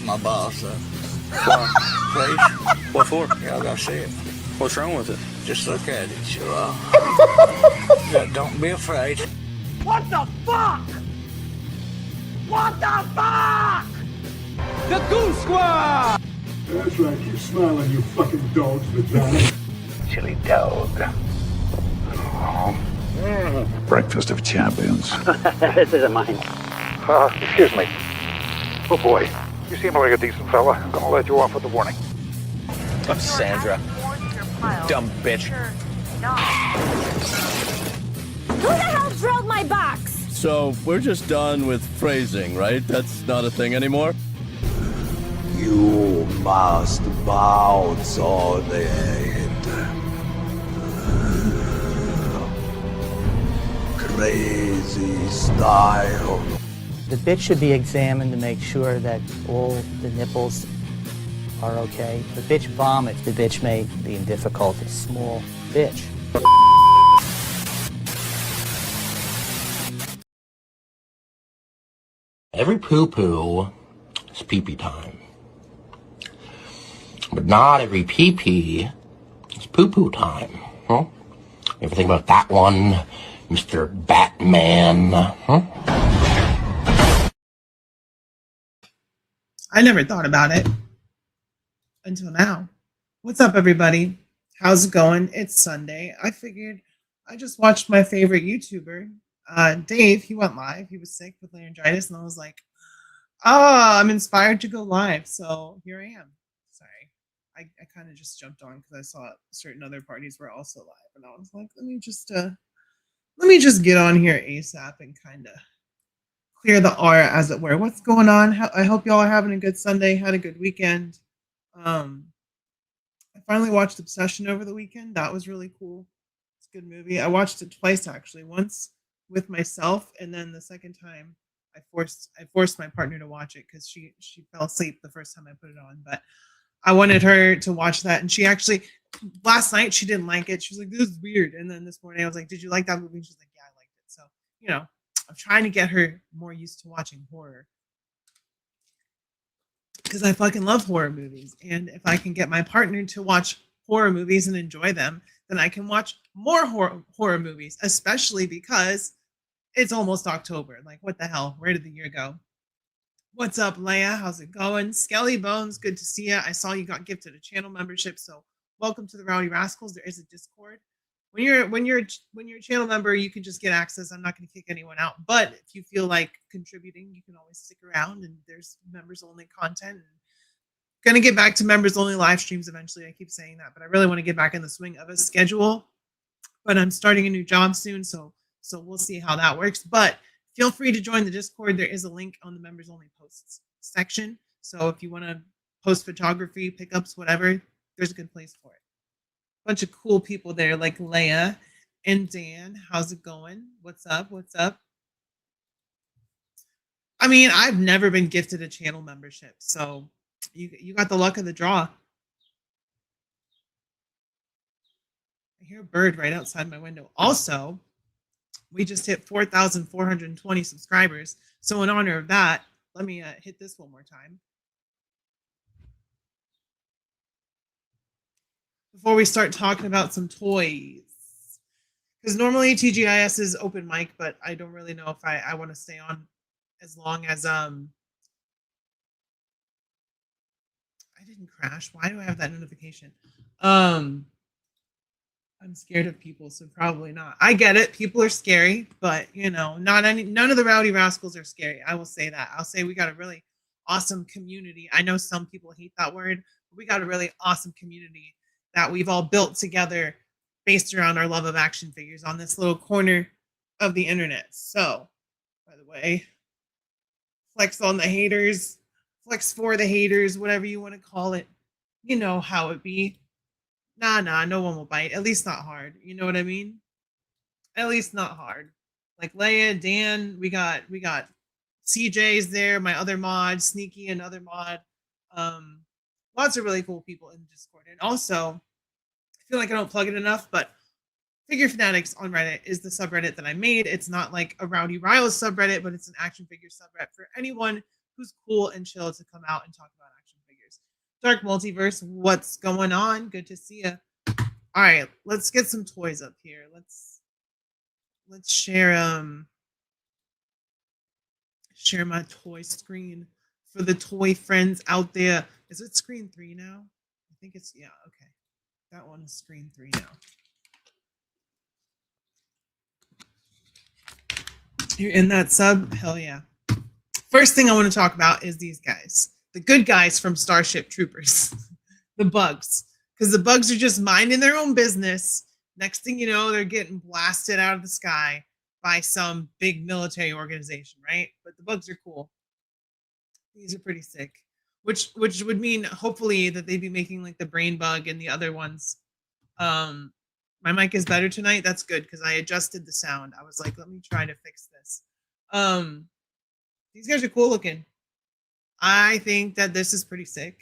my boss up. Why? Please? What for? Yeah, I gotta see it. What's wrong with it? Just look at it, sure. Don't be afraid. What the fuck? What the fuck? The Goose Squad! That's right, keep smiling, you fucking dog's vagina. Chili dog. Breakfast of champions. This isn't mine. Excuse me. Oh boy, you seem like a decent fella. I'm gonna let you off with a warning. I'm Sandra. Dumb bitch. Who the hell drilled my box? So, we're just done with phrasing, right? That's not a thing anymore? You must bounce on it. Crazy style. The bitch should be examined to make sure that all the nipples are okay. The bitch vomits. The bitch may be in difficulty. Small bitch. Every poo-poo is pee-pee time. But not every pee-pee is poo-poo time. Huh? You ever think about that one, Mr. Batman? Huh? I never thought about it until now. What's up, everybody? How's it going? It's Sunday. I figured I just watched my favorite YouTuber, Dave. He went live. He was sick with laryngitis, and I was like, I'm inspired to go live. So here I am. Sorry. I kind of just jumped on because I saw certain other parties were also live, and I was like, let me just get on here ASAP and kind of clear the aura, as it were. What's going on? I hope y'all are having a good Sunday. Had a good weekend. I finally watched Obsession over the weekend. That was really cool. It's a good movie. I watched it twice, actually. Once with myself, and then the second time I forced my partner to watch it because she fell asleep the first time I put it on. But I wanted her to watch that, and she actually last night she didn't like it. She was like, "This is weird." And then this morning I was like, "Did you like that movie?" And she's like, "Yeah, I liked it." So I'm trying to get her more used to watching horror because I fucking love horror movies. And if I can get my partner to watch horror movies and enjoy them, then I can watch more horror movies, especially because it's almost October. Like, what the hell? Where did the year go? What's up, Leia? How's it going? Skelly Bones, good to see you. I saw you got gifted a channel membership, so welcome to the Rowdy Rascals. There is a Discord. When you're a channel member, you can just get access. I'm not going to kick anyone out, but if you feel like contributing, you can always stick around. And there's members only content. And going to get back to members only live streams eventually. I keep saying that, but I really want to get back in the swing of a schedule. But I'm starting a new job soon, so we'll see how that works. But feel free to join the Discord. There is a link on the members only posts section. So if you want to post photography, pickups, whatever, there's a good place for it. Bunch of cool people there like Leia and Dan. How's it going? What's up? What's up? I mean, I've never been gifted a channel membership, so you got the luck of the draw. I hear a bird right outside my window. Also, we just hit 4,420 subscribers. So in honor of that, let me hit this one more time. Before we start talking about some toys. Because normally TGIS is open mic, but I don't really know if I want to stay on as long as I didn't crash. Why do I have that notification? I'm scared of people, so probably not. I get it. People are scary, but none of the Rowdy Rascals are scary. I will say that. I'll say we got a really awesome community. I know some people hate that word, but we got a really awesome community that we've all built together based around our love of action figures on this little corner of the internet. So, by the way, flex on the haters, flex for the haters, whatever you want to call it. You know how it be. Nah, no one will bite. At least not hard. You know what I mean? At least not hard. Like Leia, Dan, we got CJ's there, my other mod, Sneaky, another mod. Lots of really cool people in Discord. And also, I feel like I don't plug it enough, but Figure Fanatics on Reddit is the subreddit that I made. It's not like a Rowdy Riles subreddit, but it's an action figure subreddit for anyone who's cool and chill to come out and talk about action figures. Dark Multiverse, what's going on? Good to see you. All right, let's get some toys up here. Let's share my toy screen for the toy friends out there. Is it screen 3 now? I think it's, yeah, okay. That one is screen 3 now. You're in that sub? Hell yeah. First thing I want to talk about is these guys. The good guys from Starship Troopers. The bugs. Because the bugs are just minding their own business. Next thing you know, they're getting blasted out of the sky by some big military organization, right? But the bugs are cool. These are pretty sick. Which would mean hopefully that they'd be making like the brain bug and the other ones. My mic is better tonight. That's good because I adjusted the sound. I was like, let me try to fix this. These guys are cool looking. I think that this is pretty sick.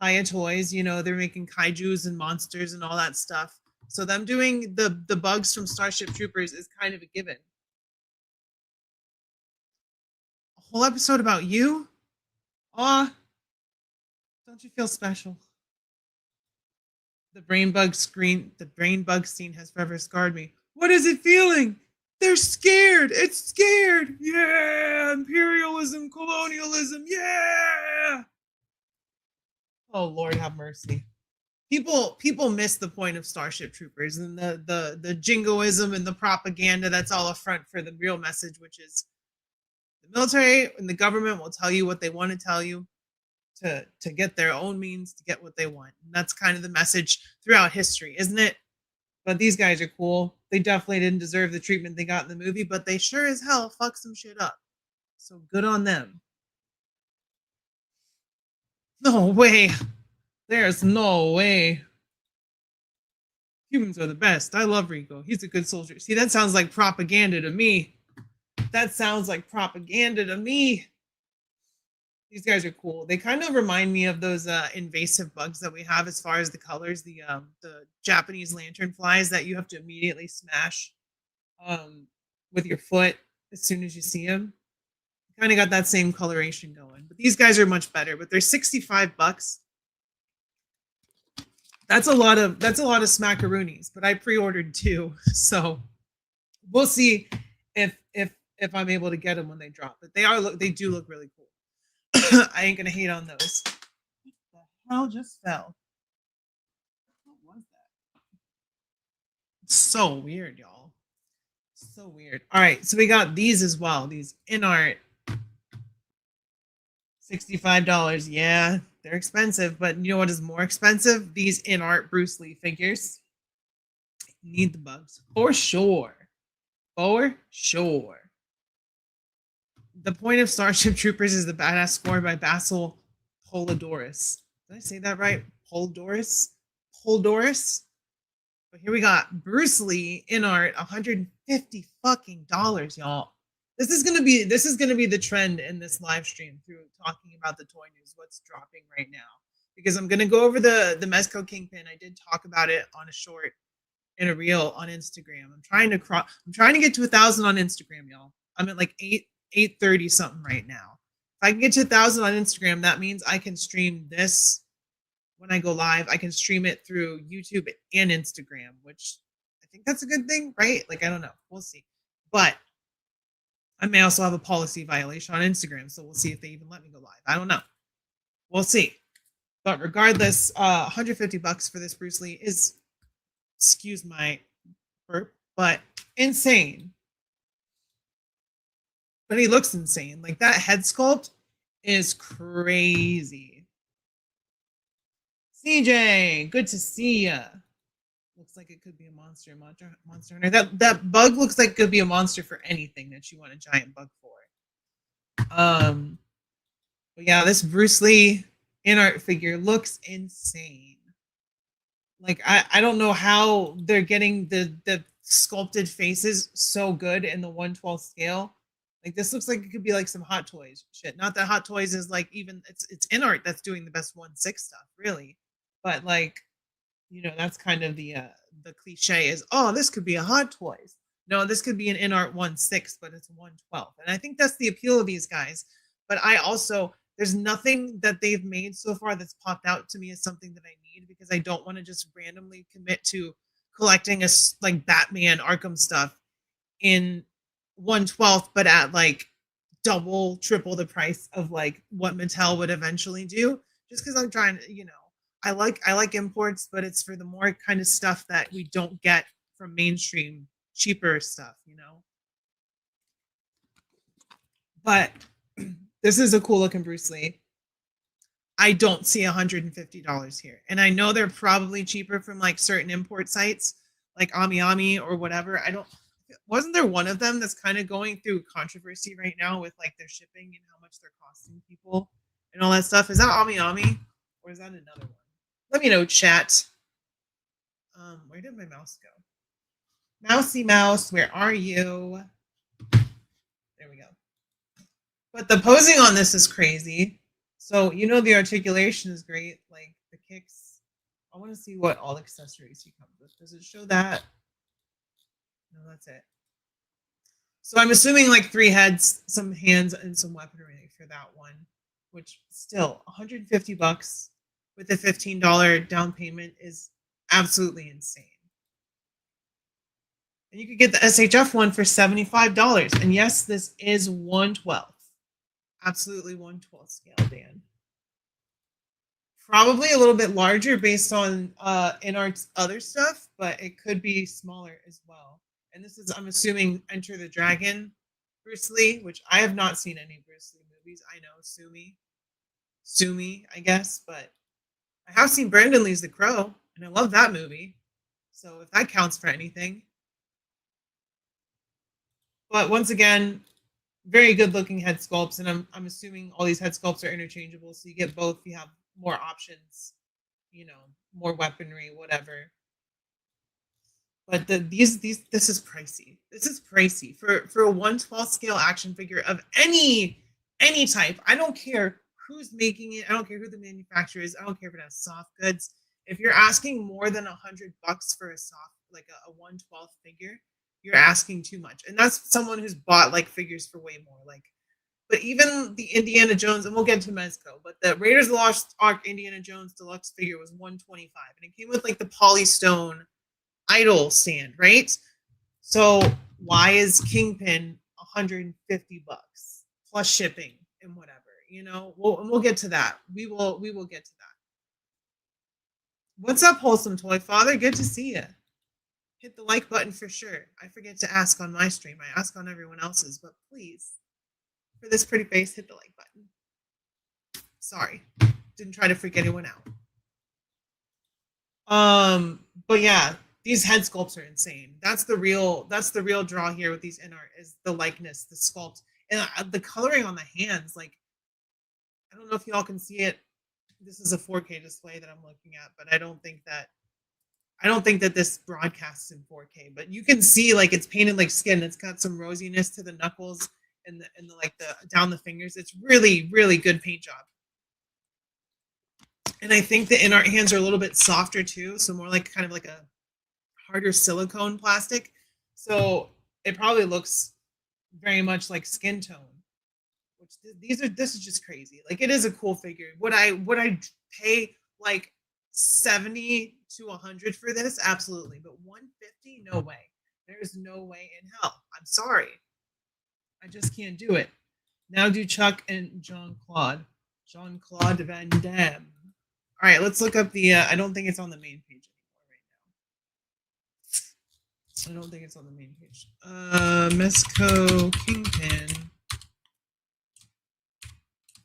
Hiya Toys, you know, they're making kaijus and monsters and all that stuff. So them doing the bugs from Starship Troopers is kind of a given. A whole episode about you? Aw, don't you feel special? The brain bug scene has forever scarred me. What is it feeling? They're scared. It's scared. Yeah, imperialism, colonialism. Yeah. Oh Lord, have mercy. People miss the point of Starship Troopers and the jingoism and the propaganda. That's all a front for the real message, which is the military and the government will tell you what they want to tell you to get their own means to get what they want. And that's kind of the message throughout history, isn't it? But these guys are cool. They definitely didn't deserve the treatment they got in the movie, but they sure as hell fuck some shit up. So good on them. No way. There's no way. Humans are the best. I love Rico. He's a good soldier. See, that sounds like propaganda to me. That sounds like propaganda to me. These guys are cool. They kind of remind me of those invasive bugs that we have as far as the colors, the Japanese lantern flies that you have to immediately smash with your foot as soon as you see them. Kind of got that same coloration going. But these guys are much better, but they're $65. That's a lot of smackaroonies, but I pre-ordered 2. So we'll see if I'm able to get them when they drop. But they do look really cool. I ain't gonna hate on those. What the hell just fell? What was that? So weird, y'all. So weird. All right, so we got these as well. These in art. $65. Yeah, they're expensive, but you know what is more expensive? These in art Bruce Lee figures. Need the bugs for sure. For sure. The point of Starship Troopers is the badass score by Basil Polidoris. Did I say that right? Polidoris? But here we got Bruce Lee in art, $150 fucking dollars, y'all. This is gonna be the trend in this live stream through talking about the toy news, what's dropping right now. Because I'm gonna go over the Mezco Kingpin. I did talk about it on a short in a reel on Instagram. I'm trying to get to 1,000 on Instagram, y'all. I'm at like 830 something right now. If I can get to 1,000 on Instagram, that means I can stream this when I go live. I can stream it through YouTube and Instagram, which I think that's a good thing, right? Like, I don't know. We'll see. But I may also have a policy violation on Instagram, so we'll see if they even let me go live. I don't know. We'll see. But regardless, $150 for this Bruce Lee is, excuse my burp, but insane. But he looks insane. Like, that head sculpt is crazy. CJ, good to see ya. Looks like it could be a monster hunter. That bug looks like it could be a monster for anything that you want a giant bug for. But yeah, this Bruce Lee in art figure looks insane. Like, I don't know how they're getting the sculpted faces so good in the 1/12 scale. Like, this looks like it could be like some Hot Toys shit. Not that Hot Toys is like even it's in art that's doing the best 1/6 stuff, really. But like, you know, that's kind of the cliche is, oh, this could be a Hot Toys. No, this could be an in art 1/6, but it's 1/12. And I think that's the appeal of these guys. But there's nothing that they've made so far that's popped out to me as something that I need, because I don't want to just randomly commit to collecting like Batman Arkham stuff in 1/12, but at like double, triple the price of like what Mattel would eventually do. Just because I'm trying to, I like imports, but it's for the more kind of stuff that we don't get from mainstream cheaper stuff. But this is a cool looking Bruce Lee. I don't see $150 here. And I know they're probably cheaper from like certain import sites like Ami or whatever. Wasn't there one of them that's kind of going through controversy right now with like their shipping and how much they're costing people and all that stuff? Is that Ami or is that another one? Let me know, chat. Where did my mouse go? Mousy mouse, where are you? There we go. But the posing on this is crazy. So, the articulation is great. Like the kicks. I want to see what all accessories he comes with. Does it show that? No, that's it. So I'm assuming like 3 heads, some hands, and some weaponry for that one, which still $150 with a $15 down payment is absolutely insane. And you could get the SHF one for $75. And yes, this is 1/12. Absolutely 1/12 scale, Dan. Probably a little bit larger based on InArt's other stuff, but it could be smaller as well. And this is, I'm assuming, Enter the Dragon, Bruce Lee, which I have not seen any Bruce Lee movies. I know, sue me, I guess, but I have seen Brandon Lee's The Crow, and I love that movie. So if that counts for anything. But once again, very good looking head sculpts, and I'm assuming all these head sculpts are interchangeable, so you get both. You have more options, more weaponry, whatever. But this is pricey. This is pricey for a 1/12 scale action figure of any type. I don't care who's making it. I don't care who the manufacturer is. I don't care if it has soft goods. If you're asking more than $100 for a soft, like a 1/12 figure, you're asking too much. And that's someone who's bought like figures for way more. But even the Indiana Jones, and we'll get to Mezco, but the Raiders of the Lost Ark Indiana Jones deluxe figure was $125, and it came with like the Polystone idol stand, right? So why is Kingpin $150 plus shipping and whatever? We'll get to that. We will get to that. What's up, Wholesome Toy Father? Good to see you. Hit the like button for sure. I forget to ask on my stream. I ask on everyone else's, but please, for this pretty face, hit the like button. Sorry, didn't try to freak anyone out. But yeah, these head sculpts are insane. That's the real draw here with these InArt is the likeness, the sculpt, and the coloring on the hands. Like, I don't know if y'all can see it. This is a 4K display that I'm looking at, but I don't think that this broadcasts in 4K. But you can see like it's painted like skin. It's got some rosiness to the knuckles and the like the down the fingers. It's really, really good paint job. And I think the InArt hands are a little bit softer too, so more like kind of like a harder silicone plastic. So it probably looks very much like skin tone. Which this is just crazy. Like, it is a cool figure. Would I pay like 70 to 100 for this? Absolutely. But 150? No way. There's no way in hell. I'm sorry. I just can't do it. Now do Chuck and Jean-Claude Van Damme. All right, let's look up the I don't think it's on the main page anymore right now. I don't think it's on the main page. Mezco Kingpin.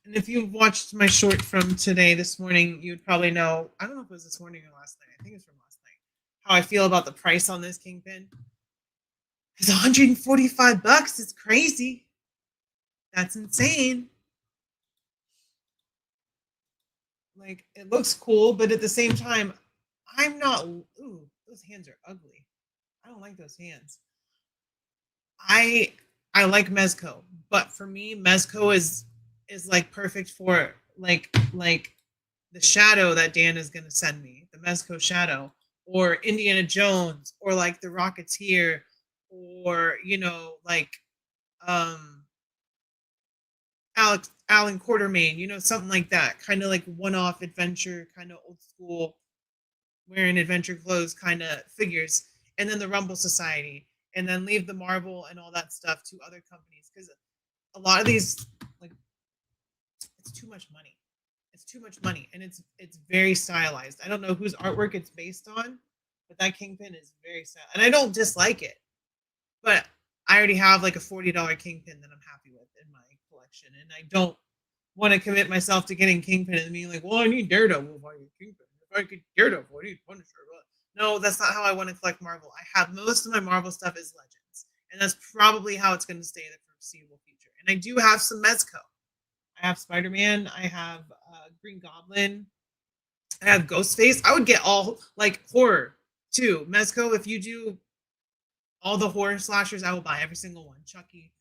And if you've watched my short from this morning, you'd probably know, I don't know if it was this morning or last night. I think it's from last night. How I feel about the price on this Kingpin. It's $145. It's crazy. That's insane. Like, it looks cool, but at the same time, I'm not. Ooh, those hands are ugly. I don't like those hands. I like Mezco, but for me, Mezco is like perfect for like the shadow that Dan is gonna send me, the Mezco shadow, or Indiana Jones, or like the Rocketeer, or like Alan Quartermain, you know, something like that, kind of like one-off adventure, kind of old school, wearing adventure clothes kind of figures, and then the Rumble Society, and then leave the Marvel and all that stuff to other companies because a lot of these, like, it's too much money. It's too much money, and it's very stylized. I don't know whose artwork it's based on, but that Kingpin is very stylized, and I don't dislike it, but I already have like a $40 Kingpin that I'm happy with in my collection, and I don't want to commit myself to getting Kingpin and being like, well, I need Daredevil if I get Kingpin. If I get Daredevil, I need Punisher. No, that's not how I want to collect Marvel. I have most of my Marvel stuff is Legends, and that's probably how it's going to stay in the foreseeable future. And I do have some Mezco. I have Spider-Man. I have Green Goblin. I have Ghostface. I would get all like horror too. Mezco, if you do all the horror slashers, I will buy every single one. Chucky,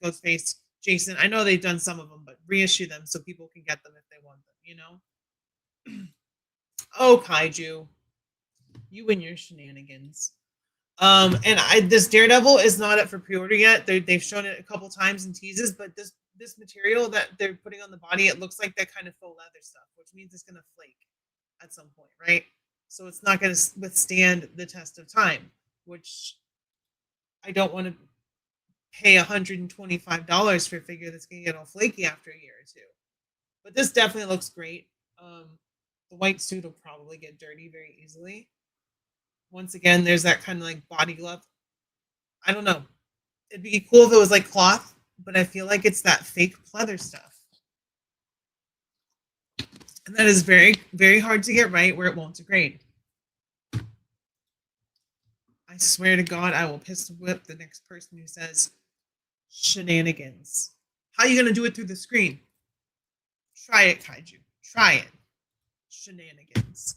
Ghostface, Jason. I know they've done some of them, but reissue them so people can get them if they want them, you know? Oh, Kaiju. You and your shenanigans. And this Daredevil is not up for pre-order yet. They've shown it a couple times in teases, but this material that they're putting on the body, it looks like that kind of faux leather stuff, which means it's gonna flake at some point, right? So it's not gonna withstand the test of time, which I don't want to pay $125 for a figure that's gonna get all flaky after a year or two. But this definitely looks great. The white suit will probably get dirty very easily. Once again, there's that kind of like body glove. I don't know. It'd be cool if it was like cloth, but I feel like it's that fake pleather stuff. And that is very, very hard to get right where it won't degrade. I swear to God, I will pistol whip the next person who says shenanigans. How are you going to do it through the screen? Try it, Kaiju. Try it. Shenanigans.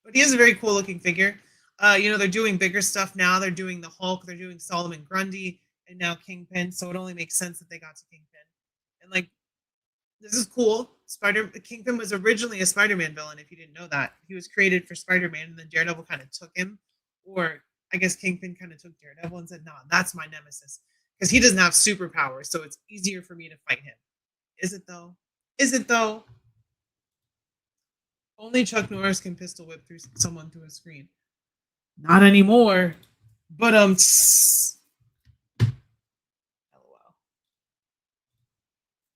But he is a very cool looking figure. You know, they're doing bigger stuff now. They're doing the Hulk. They're doing Solomon Grundy and now Kingpin. So it only makes sense that they got to Kingpin. And like, this is cool. Kingpin was originally a Spider-Man villain. If you didn't know that, he was created for Spider-Man, and then Daredevil kind of took him, or I guess Kingpin kind of took Daredevil and said, "Nah, that's my nemesis," because he doesn't have superpowers, so it's easier for me to fight him. Is it though? Is it though? Only Chuck Norris can pistol whip through someone through a screen. Not anymore. But LOL.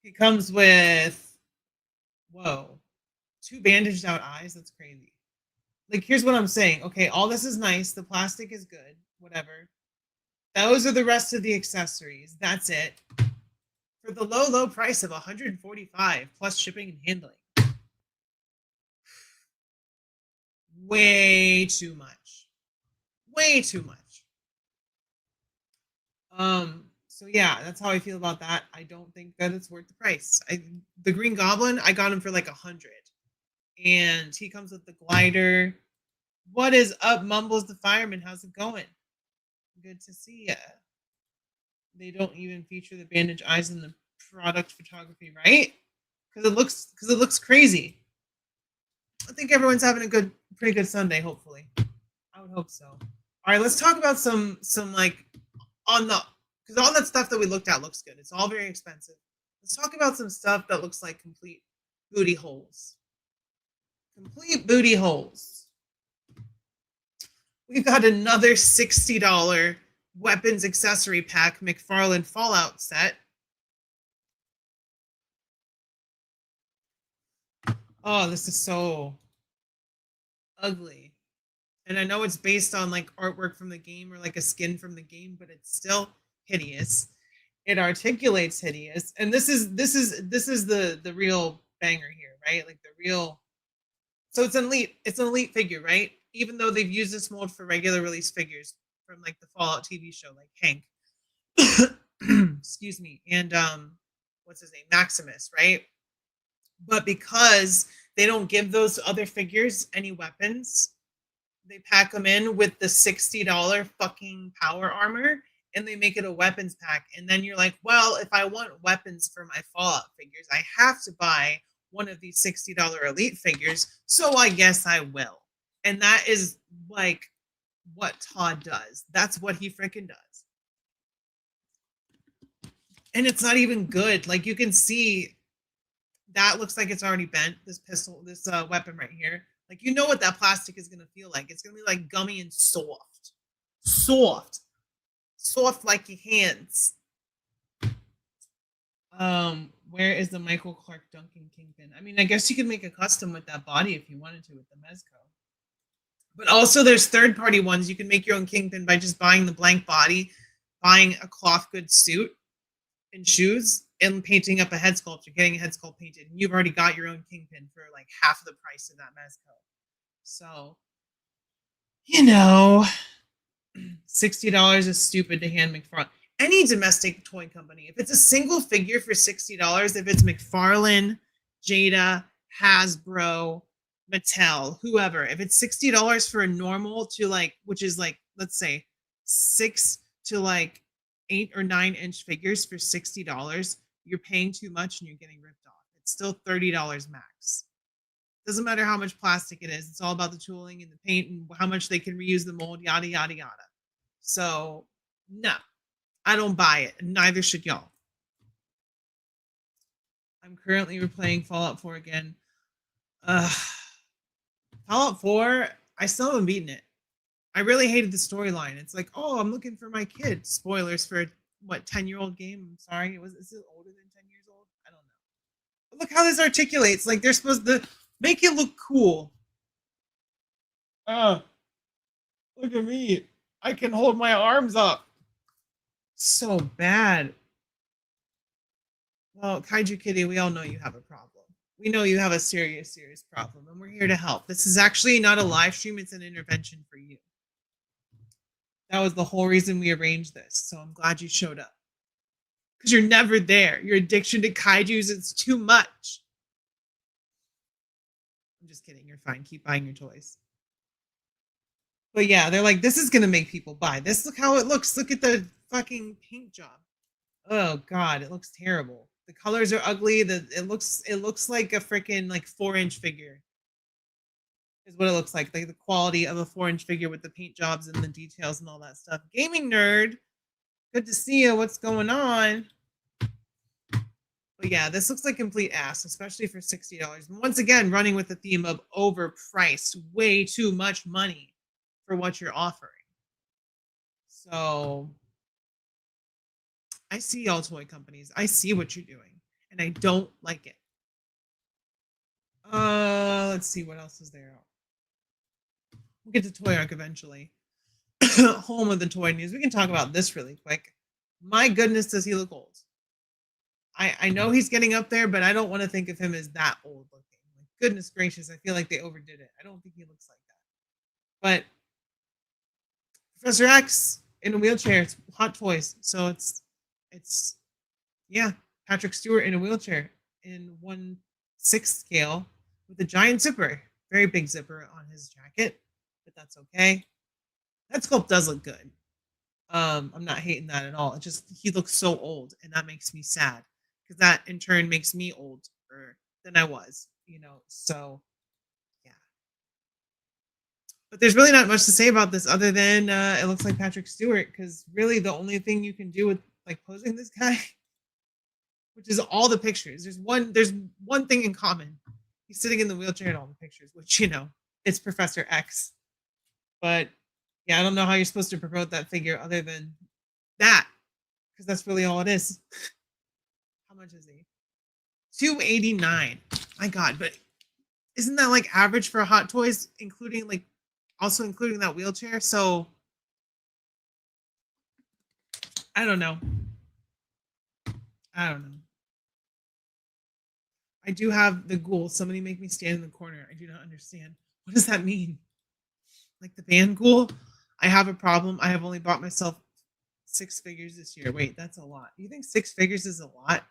He comes with whoa, 2 bandaged out eyes. That's crazy. Like, here's what I'm saying. Okay, all this is nice. The plastic is good. Whatever. Those are the rest of the accessories. That's it. For the low, low price of $145 plus shipping and handling. Way too much. Way too much. So yeah, that's how I feel about that. I don't think that it's worth the price. The Green Goblin, I got him for like 100. And he comes with the glider. What is up, Mumbles the Fireman? How's it going? Good to see ya. They don't even feature the bandage eyes in the product photography, right? Because it looks crazy. I think everyone's having a pretty good Sunday, hopefully. I would hope so. All right, let's talk about some like because all that stuff that we looked at looks good. It's all very expensive. Let's talk about some stuff that looks like complete booty holes. Complete booty holes. We've got another $60 weapons accessory pack McFarlane Fallout set. Oh, this is so ugly. And I know it's based on like artwork from the game or like a skin from the game, but it's still hideous. It articulates hideous. And this is the real banger here, right? Like the real. So it's an elite figure, right? Even though they've used this mold for regular release figures from like the Fallout TV show, like Hank. Excuse me. And what's his name? Maximus, right? But because they don't give those other figures any weapons, they pack them in with the $60 fucking power armor and they make it a weapons pack. And then you're like, well, if I want weapons for my Fallout figures, I have to buy one of these $60 elite figures. So I guess I will. And that is like what Todd does. That's what he freaking does. And it's not even good. Like you can see that looks like it's already bent. This pistol, this weapon right here. Like you know what that plastic is gonna feel like. It's gonna be like gummy and soft, soft like your hands. Where is the Michael Clark Duncan Kingpin? I mean, I guess you could make a custom with that body if you wanted to with the Mezco. But also there's third-party ones. You can make your own Kingpin by just buying the blank body, buying a cloth goods suit and shoes, and painting up a head sculpture, getting a head sculpt painted. And you've already got your own Kingpin for like half the price of that Mezco. So, you know, $60 is stupid to hand McFarlane. Any domestic toy company, if it's a single figure for $60, if it's McFarlane, Jada, Hasbro, Mattel, whoever, if it's $60 for a normal to like, which is like, let's say 6 to like 8 or 9-inch figures for $60, you're paying too much and you're getting ripped off. It's still $30 max. Doesn't matter how much plastic it is. It's all about the tooling and the paint and how much they can reuse the mold, yada, yada, yada. So, no, I don't buy it. And neither should y'all. I'm currently replaying Fallout 4 again. Fallout 4, I still haven't beaten it. I really hated the storyline. It's like, oh, I'm looking for my kid. Spoilers for a, 10-year-old game. I'm sorry. Is it older than 10 years old? I don't know. But look how this articulates. Like they're supposed to make it look cool. Look at me. I can hold my arms up. So bad. Well, Kaiju Kitty, we all know you have a problem. We know you have a serious, serious problem, and we're here to help. This is actually not a live stream, it's an intervention for you. That was the whole reason we arranged this, so I'm glad you showed up. Because you're never there. Your addiction to kaijus, it's too much. I'm just kidding, you're fine. Keep buying your toys. But yeah, they're like, this is going to make people buy this. Look how it looks. Look at the fucking paint job. Oh, God, it looks terrible. The colors are ugly. It looks like a freaking like 4-inch figure. Is what it looks like the quality of a 4-inch figure with the paint jobs and the details and all that stuff. Gaming nerd, good to see you. What's going on? But yeah, this looks like complete ass, especially for $60. And once again, running with the theme of overpriced, way too much money for what you're offering. So I see y'all toy companies. I see what you're doing, and I don't like it. Let's see what else is there. We'll get to Toy Arc eventually. Home of the toy news. We can talk about this really quick. My goodness, does he look old? I know he's getting up there, but I don't want to think of him as that old looking. Like, goodness gracious, I feel like they overdid it. I don't think he looks like that. But Professor X in a wheelchair. It's Hot Toys, so it's yeah, Patrick Stewart in a wheelchair in 1/6 scale with a giant zipper, very big zipper on his jacket, but that's okay. That sculpt does look good. I'm not hating that at all. It just he looks so old, and that makes me sad because that in turn makes me older than I was, So yeah. But there's really not much to say about this other than it looks like Patrick Stewart, because really the only thing you can do with like posing this guy, which is all the pictures. There's one thing in common. He's sitting in the wheelchair in all the pictures, which it's Professor X. But yeah, I don't know how you're supposed to promote that figure other than that, because that's really all it is. How much is he? $289. My God, but isn't that like average for Hot Toys, including that wheelchair? So I don't know. I do have the ghoul. Somebody make me stand in the corner. I do not understand. What does that mean? Like the band ghoul? I have a problem. I have only bought myself 6 figures this year. Wait, that's a lot. You think 6 figures is a lot?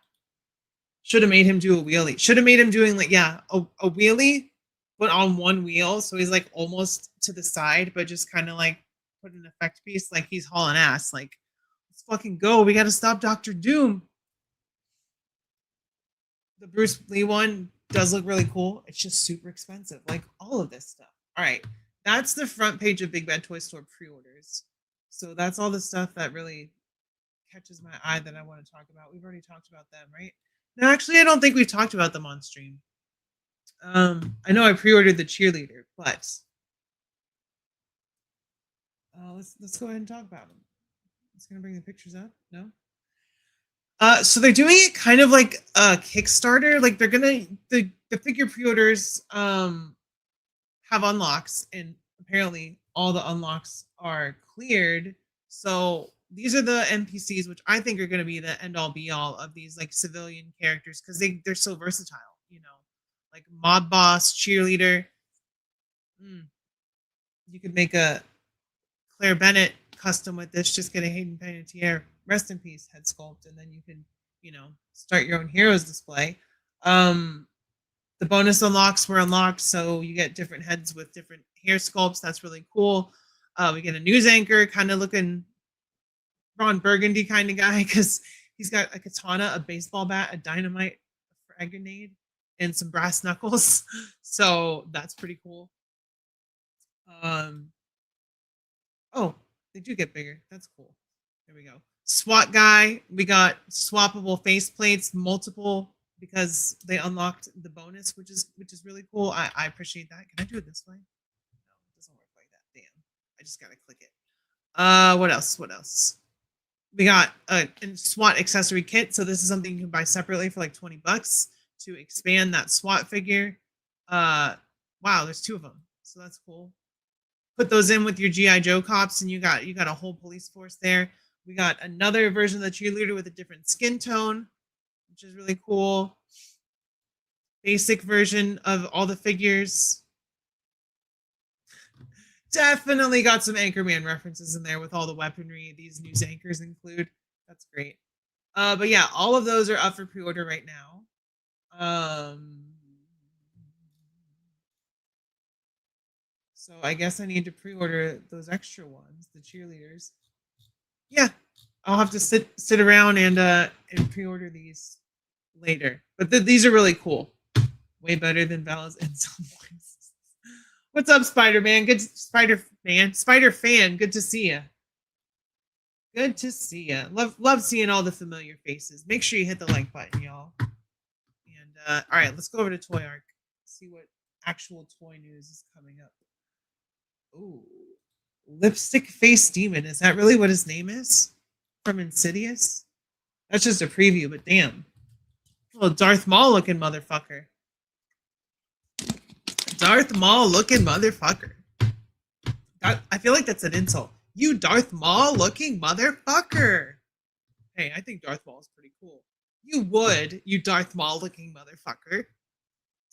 Should have made him do a wheelie. Should have made him doing a wheelie, but on one wheel. So he's like almost to the side, but just kind of like put an effect piece like he's hauling ass. Like, let's fucking go. We got to stop Dr. Doom. The Bruce Lee one does look really cool. It's just super expensive. Like all of this stuff. All right. That's the front page of Big Bad Toy Store pre-orders. So that's all the stuff that really catches my eye that I want to talk about. We've already talked about them, right? No, actually, I don't think we've talked about them on stream. I know I pre-ordered the cheerleader, but let's go ahead and talk about them. It's gonna bring the pictures up. No. So they're doing it kind of like a Kickstarter. Like they're gonna the figure pre-orders have unlocks, and apparently all the unlocks are cleared. So these are the NPCs, which I think are going to be the end all be all of these like civilian characters because they're so versatile. You know, like mob boss, cheerleader. You could make a Claire Bennett custom with this. Just get a Hayden Panettiere, rest in peace, head sculpt, and then you can, you know, start your own heroes display. The bonus unlocks were unlocked, so you get different heads with different hair sculpts. That's really cool. We get a news anchor, kind of looking Ron Burgundy kind of guy, because he's got a katana, a baseball bat, a dynamite, a frag grenade, and some brass knuckles. So that's pretty cool. Oh, they do get bigger. That's cool. There we go. SWAT guy. We got swappable faceplates, multiple, because they unlocked the bonus, which is really cool. I appreciate that. Can I do it this way? No, it doesn't work like that. Damn. I just gotta click it. What else? What else? We got a SWAT accessory kit. So this is something you can buy separately for like $20 to expand that SWAT figure. Wow, there's 2 of them. So that's cool. Put those in with your G.I. Joe cops, and you got a whole police force there. We got another version of the cheerleader with a different skin tone, which is really cool. Basic version of all the figures. Definitely got some Anchorman references in there with all the weaponry these news anchors include. That's great. But yeah, all of those are up for pre-order right now. So I guess I need to pre-order those extra ones, the cheerleaders. Yeah, I'll have to sit around and pre-order these later. But these are really cool. Way better than Bella's in some ways. What's up, Spider-Man? Good Spider fan. Good to see you. Good to see you. Love seeing all the familiar faces. Make sure you hit the like button, y'all. And all right, let's go over to Toy Arc. See what actual toy news is coming up. Ooh, Lipstick Face Demon. Is that really what his name is? From Insidious? That's just a preview, but damn. Little Darth Maul looking motherfucker. Darth Maul looking motherfucker. I feel like that's an insult. You Darth Maul looking motherfucker. Hey, I think Darth Maul is pretty cool. You would, you Darth Maul looking motherfucker.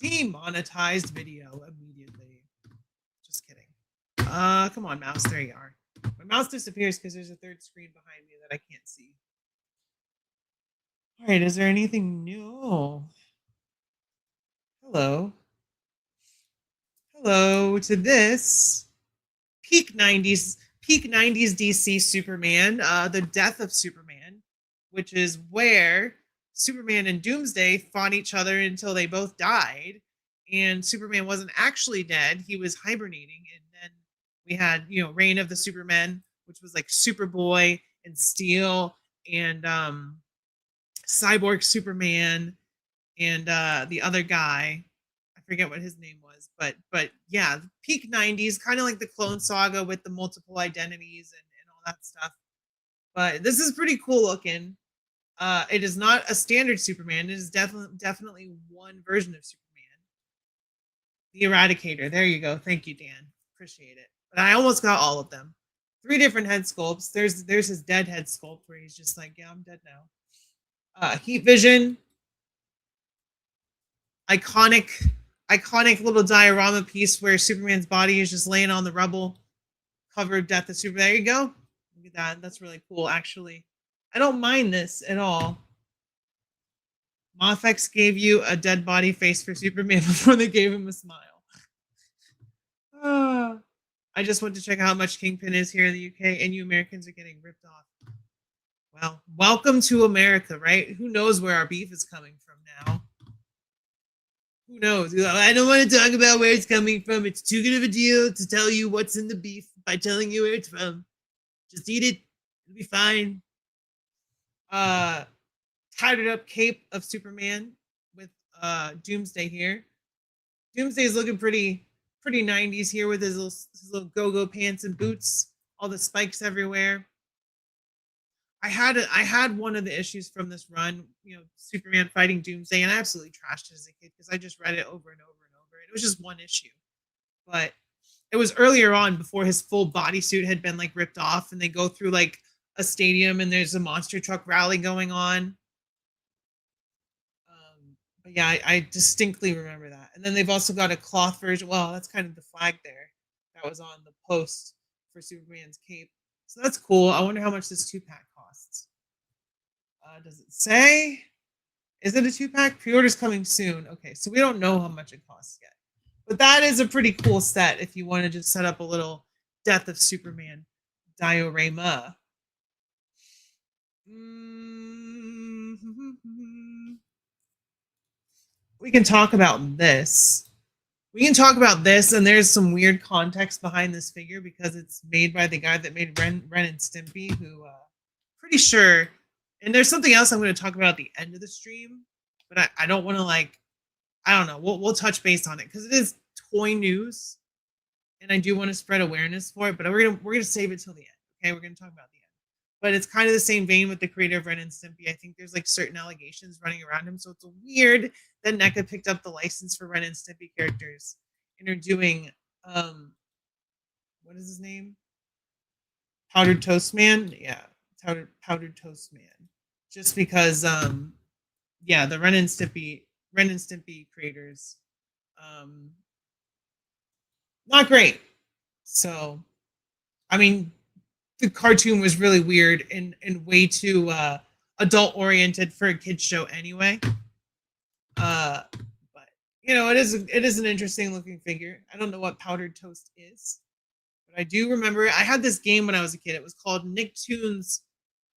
Demonetized video immediately. Just kidding. Come on, mouse. There you are. My mouse disappears because there's a third screen behind me that I can't see. All right, is there anything new? Oh. Hello to this peak 90s DC Superman, the death of Superman, which is where Superman and Doomsday fought each other until they both died, and Superman wasn't actually dead, he was hibernating. And then we had, you know, Reign of the Supermen, which was like Superboy and Steel and Cyborg Superman and the other guy, I forget what his name was, but yeah, peak 90s, kind of like the Clone Saga with the multiple identities and all that stuff. But this is pretty cool looking. It is not a standard Superman. It is definitely one version of Superman. The Eradicator. There you go. Thank you, Dan. Appreciate it. But I almost got all of them. 3 different head sculpts. There's his dead head sculpt where he's just like, yeah, I'm dead now. Heat Vision. Iconic little diorama piece where Superman's body is just laying on the rubble. Cover of Death of Superman. There you go. Look at that. That's really cool, actually. I don't mind this at all. Mofex gave you a dead body face for Superman before they gave him a smile. I just went to check out how much Kingpin is here in the UK, and you Americans are getting ripped off. Well, welcome to America, right? Who knows where our beef is coming from now? Who knows? I don't want to talk about where it's coming from. It's too good of a deal to tell you what's in the beef by telling you where it's from. Just eat it. It'll be fine. tattered up cape of Superman with Doomsday here. Doomsday is looking pretty 90s here with his little go-go pants and boots, all the spikes everywhere. I had one of the issues from this run, Superman fighting Doomsday, and I absolutely trashed it as a kid because I just read it over and over and over. And it was just one issue, but it was earlier on before his full bodysuit had been like ripped off, and they go through like a stadium and there's a monster truck rally going on. But yeah, I distinctly remember that. And then they've also got a cloth version. Well, that's kind of the flag there that was on the post for Superman's cape. So that's cool. I wonder how much this 2-pack costs. Does it say? Is it a 2-pack? Pre-order's coming soon. Okay, so we don't know how much it costs yet. But that is a pretty cool set if you want to just set up a little Death of Superman diorama. We can talk about this. And there's some weird context behind this figure because it's made by the guy that made Ren and Stimpy, who pretty sure. And there's something else I'm going to talk about at the end of the stream, but I don't want to I don't know. We'll touch base on it because it is toy news, and I do want to spread awareness for it. But we're gonna save it till the end. Okay, we're gonna talk about the end. But it's kind of the same vein with the creator of Ren and Stimpy. I think there's like certain allegations running around him, so it's weird that NECA picked up the license for Ren and Stimpy characters and are doing what is his name? Powdered Toast Man? Yeah, Powdered Toast Man. Just because yeah, the Ren and Stimpy creators not great. So I mean, the cartoon was really weird and way too adult oriented for a kids show anyway. But it is an interesting looking figure. I don't know what Powdered Toast is, but I do remember I had this game when I was a kid. It was called Nicktoons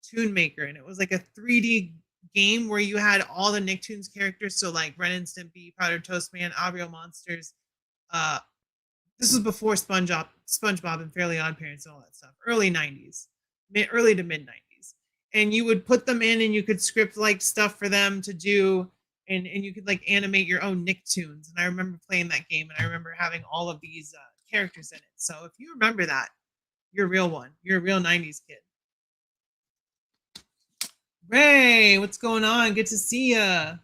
Toon Maker, and it was like a 3D game where you had all the Nicktoons characters, so like Ren and Stimpy, Powdered Toast Man, Abrio Monsters. This was before SpongeBob and Fairly Odd Parents and all that stuff. Early 90s, early to mid 90s. And you would put them in and you could script like stuff for them to do, and you could like animate your own Nicktoons. And I remember playing that game, and I remember having all of these characters in it. So if you remember that, you're a real one. You're a real 90s kid. Ray, what's going on? Good to see ya.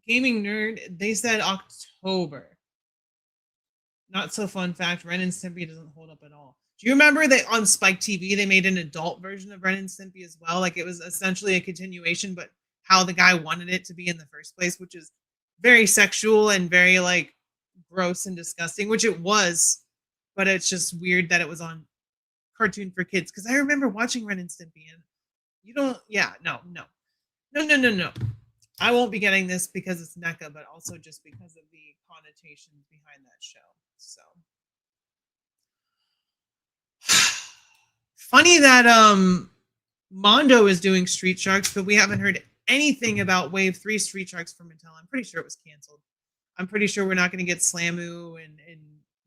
Gaming Nerd, they said October. Not so fun fact, Ren and Stimpy doesn't hold up at all. Do you remember that on Spike TV they made an adult version of Ren and Stimpy as well? Like it was essentially a continuation, but how the guy wanted it to be in the first place, which is very sexual and very like gross and disgusting, which it was, but it's just weird that it was on cartoon for kids. Because I remember watching Ren and Stimpy, and no. I won't be getting this because it's NECA, but also just because of the connotations behind that show. So funny that Mondo is doing Street Sharks, but we haven't heard anything about Wave 3 Street Sharks from Mattel. I'm pretty sure it was canceled. I'm pretty sure we're not going to get Slamu and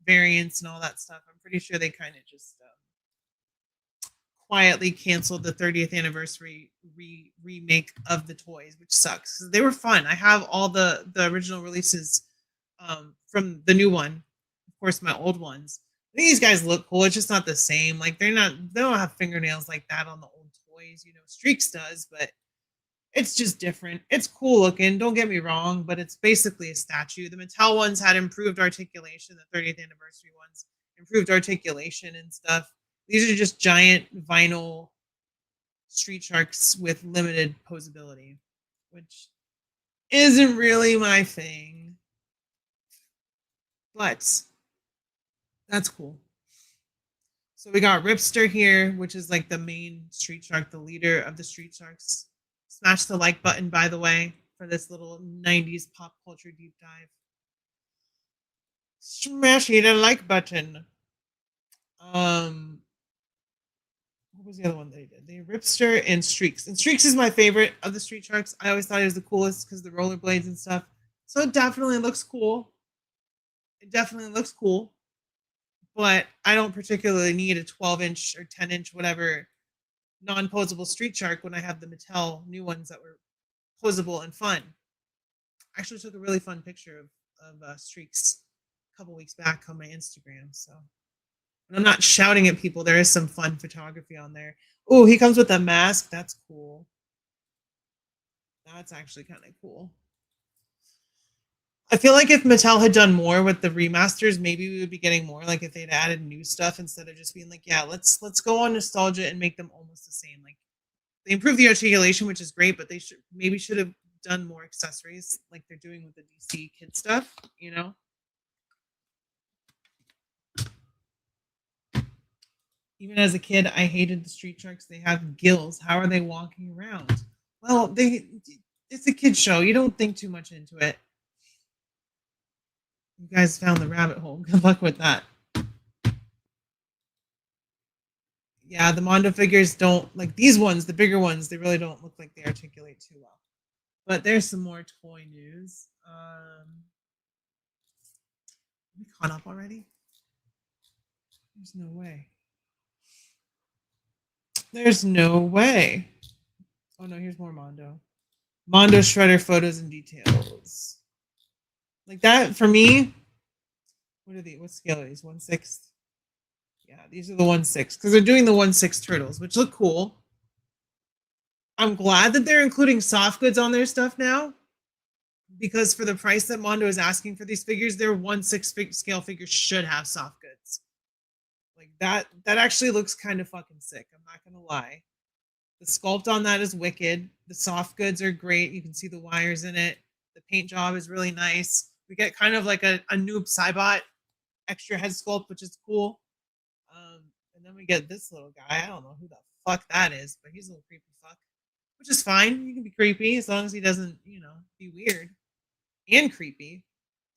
variants and all that stuff. I'm pretty sure they kind of just quietly canceled the 30th anniversary remake of the toys, which sucks. They were fun. I have all the original releases from the new one. Of course, my old ones. These guys look cool. It's just not the same. Like they don't have fingernails like that on the old toys. Streaks does, but it's just different. It's cool looking. Don't get me wrong, but it's basically a statue. The Mattel ones had improved articulation. The 30th anniversary ones improved articulation and stuff. These are just giant vinyl Street Sharks with limited posability, which isn't really my thing. But that's cool. So we got Ripster here, which is like the main Street Shark, the leader of the Street Sharks. Smash the like button, by the way, for this little 90s pop culture deep dive. Smash the like button. What was the other one they did? They Ripster and Streaks. And Streaks is my favorite of the Street Sharks. I always thought it was the coolest because the rollerblades and stuff. So it definitely looks cool. But I don't particularly need a 12-inch or 10-inch, whatever, non-posable Street Shark when I have the Mattel new ones that were posable and fun. I actually took a really fun picture of Streaks a couple weeks back on my Instagram. So, and I'm not shouting at people. There is some fun photography on there. Oh, he comes with a mask. That's cool. That's actually kind of cool. I feel like if Mattel had done more with the remasters, maybe we would be getting more. Like if they'd added new stuff instead of just being like, yeah, let's go on nostalgia and make them almost the same. Like they improved the articulation, which is great, but they should have done more accessories like they're doing with the DC kid stuff, you know? Even as a kid, I hated the Street Sharks. They have gills. How are they walking around? Well, it's a kid show. You don't think too much into it. You guys found the rabbit hole. Good luck with that. Yeah, the Mondo figures don't, like these ones, the bigger ones, they really don't look like they articulate too well. But there's some more toy news. Are we caught up already? There's no way. There's no way. Oh no, here's more Mondo. Mondo Shredder photos and details. Like that, for me, what scale are these? 1/6? Yeah, these are the 1/6 because they're doing the 1/6 turtles, which look cool. I'm glad that they're including soft goods on their stuff now, because for the price that Mondo is asking for these figures, their 1/6 scale figures should have soft goods. Like that actually looks kind of fucking sick. I'm not gonna lie. The sculpt on that is wicked. The soft goods are great. You can see the wires in it. The paint job is really nice. We get kind of like a Noob Saibot extra head sculpt, which is cool. And then we get this little guy. I don't know who the fuck that is, but he's a little creepy fuck, which is fine. You can be creepy as long as he doesn't, be weird and creepy.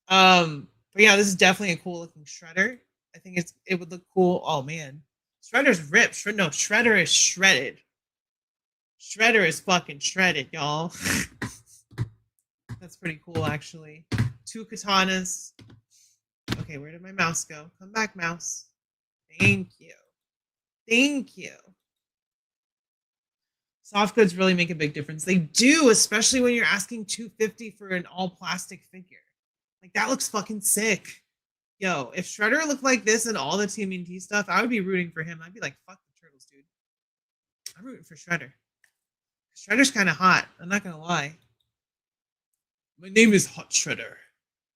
But yeah, this is definitely a cool looking Shredder. I think it would look cool. Oh man, Shredder's ripped. Shredder is shredded. Shredder is fucking shredded, y'all. That's pretty cool, actually. 2 katanas. Okay, where did my mouse go? Come back, mouse. Thank you. Thank you. Soft goods really make a big difference. They do, especially when you're asking $250 for an all plastic figure. Like that looks fucking sick. Yo, if Shredder looked like this and all the TMNT stuff, I would be rooting for him. I'd be like, fuck the turtles, dude. I'm rooting for Shredder. Shredder's kind of hot. I'm not gonna lie. My name is Hot Shredder,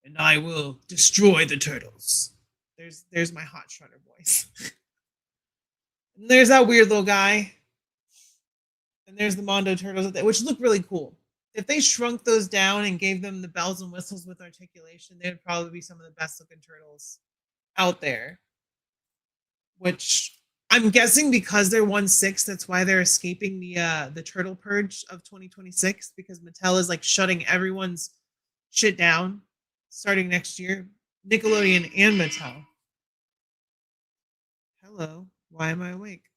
and I will destroy the turtles. There's my Hot Shredder voice. And there's that weird little guy. And there's the Mondo turtles, which look really cool. If they shrunk those down and gave them the bells and whistles with articulation, they would probably be some of the best looking turtles out there. Which I'm guessing because they're 1/6, that's why they're escaping the turtle purge of 2026, because Mattel is like shutting everyone's shit down starting next year. Nickelodeon and Mattel. Hello, why am I awake?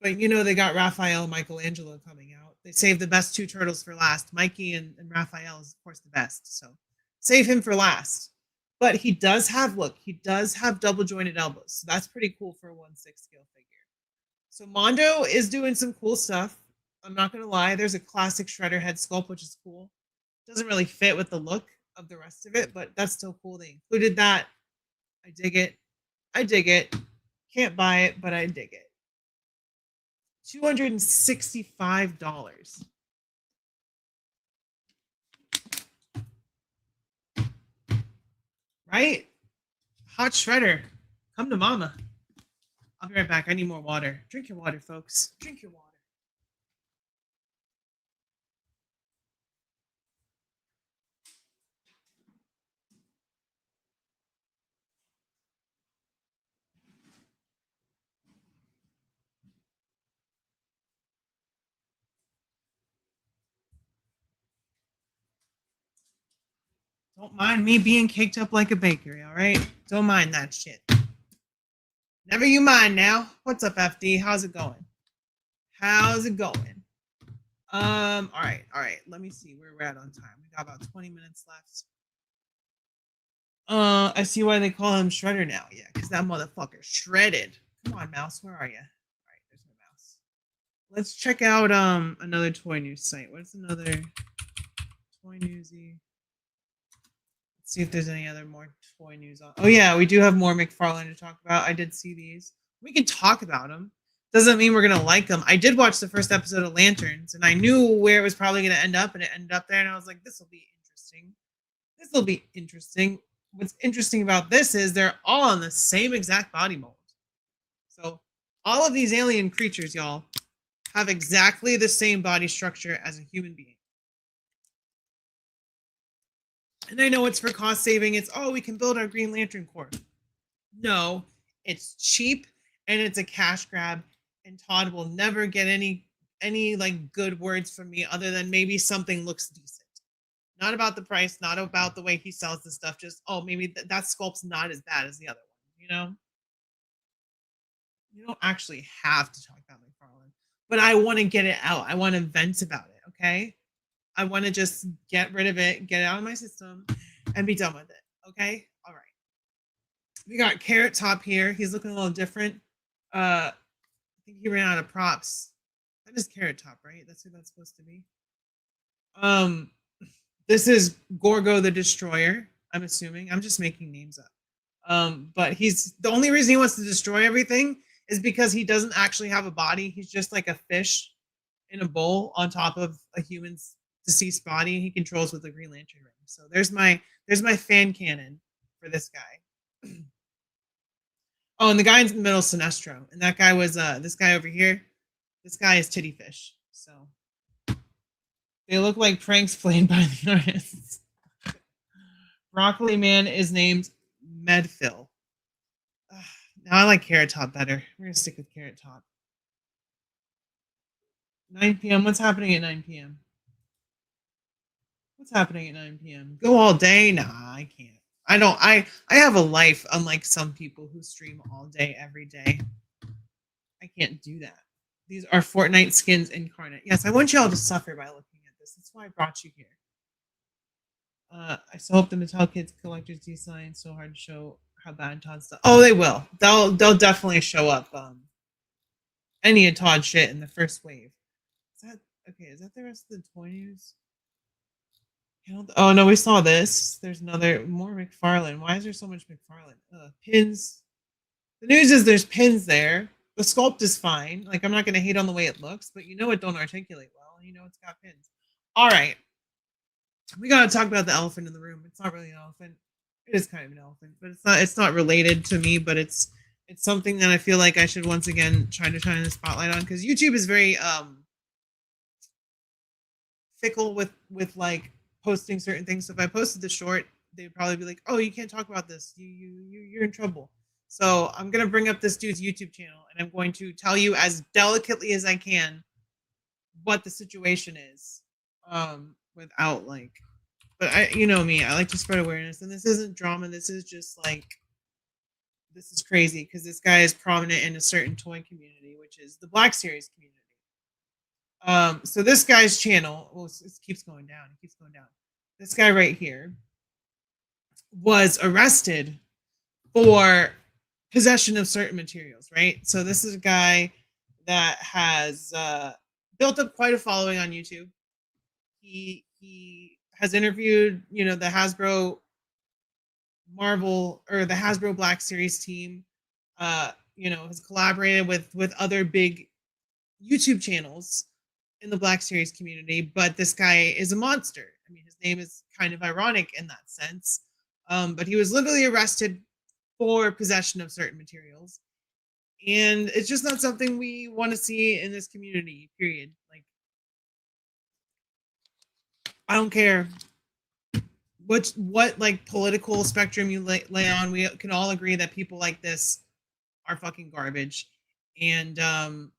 But they got Raphael and Michelangelo coming out. They saved the best 2 turtles for last. Mikey and Raphael is, of course, the best. So save him for last. But he does have double jointed elbows. So that's pretty cool for a 1/6 scale figure. So Mondo is doing some cool stuff. I'm not going to lie. There's a classic Shredder head sculpt, which is cool. Doesn't really fit with the look of the rest of it, but that's still cool. They included that. I dig it. I dig it. Can't buy it, but I dig it. $265. Right? Hot Shredder. Come to mama. I'll be right back. I need more water. Drink your water, folks. Drink your water. Don't mind me being caked up like a bakery, all right? Don't mind that shit. Never you mind now. What's up, FD? How's it going? How's it going? All right. Let me see where we're at on time. We got about 20 minutes left. I see why they call him Shredder now. Yeah, because that motherfucker shredded. Come on, mouse. Where are you? All right, there's my mouse. Let's check out another toy news site. What's another toy newsy? Let's see if there's any other more toy news on. Oh yeah, we do have more McFarlane to talk about. I did see these. We can talk about them. Doesn't mean we're gonna like them. I did watch the first episode of Lanterns, and I knew where it was probably gonna end up, and it ended up there, and I was like, this will be interesting. This will be interesting. What's interesting about this is they're all on the same exact body mold. So all of these alien creatures, y'all, have exactly the same body structure as a human being. And I know it's for cost saving. It's, oh, we can build our Green Lantern Corps. No, it's cheap and it's a cash grab. And Todd will never get any like good words from me other than maybe something looks decent. Not about the price, not about the way he sells the stuff. Just, oh, maybe that sculpt's not as bad as the other one. You know, you don't actually have to talk about McFarlane, but I want to get it out. I want to vent about it. Okay. I want to just get rid of it, get it out of my system, and be done with it. Okay? All right. We got Carrot Top here. He's looking a little different. I think he ran out of props. That is Carrot Top, right? That's who that's supposed to be. This is Gorgo the Destroyer, I'm assuming. I'm just making names up. But he's the only reason he wants to destroy everything is because he doesn't actually have a body. He's just like a fish in a bowl on top of a human's deceased body. He controls with the Green Lantern ring. So there's my fan cannon for this guy. Oh, and the guy in the middle is Sinestro, and that guy was this guy over here. This guy is Titty Fish. So they look like pranks played by the artists. Broccoli Man is named Medphil. Now I like Carrot Top better. We're gonna stick with Carrot Top. 9 p.m. What's happening at 9 p.m.? What's happening at 9 p.m.? Go all day? Nah, I can't. I don't. I have a life, unlike some people who stream all day, every day. I can't do that. These are Fortnite skins incarnate. Yes, I want you all to suffer by looking at this. That's why I brought you here. I still hope the Mattel Kids collectors design so hard to show how bad Todd's stuff. Oh, they will. They'll definitely show up. Any of Todd's shit in the first wave. Is that okay? Is that the rest of the toy news? Oh no, we saw this. There's more McFarlane. Why is there so much McFarlane? Pins. The news is there's pins there. The sculpt is fine. Like, I'm not gonna hate on the way it looks, but you know it don't articulate well. You know it's got pins. All right. We gotta talk about the elephant in the room. It's not really an elephant. It is kind of an elephant, but it's not related to me, but it's something that I feel like I should once again try to shine the spotlight on, because YouTube is very fickle with like posting certain things. So if I posted the short, they'd probably be like, "Oh, you can't talk about this. You're in trouble." So I'm gonna bring up this dude's YouTube channel, and I'm going to tell you as delicately as I can what the situation is, without like. But you know me, I like to spread awareness, and this isn't drama. This is just like, this is crazy because this guy is prominent in a certain toy community, which is the Black Series community. So this guy's channel, well, it keeps going down. It keeps going down. This guy right here was arrested for possession of certain materials, right? So this is a guy that has built up quite a following on YouTube. He has interviewed, the Hasbro Marvel or the Hasbro Black Series team. Has collaborated with other big YouTube channels in the Black Series community, but this guy is a monster. I mean, his name is kind of ironic in that sense. But he was literally arrested for possession of certain materials. And it's just not something we want to see in this community, period. Like, I don't care what like political spectrum you lay on. We can all agree that people like this are fucking garbage. And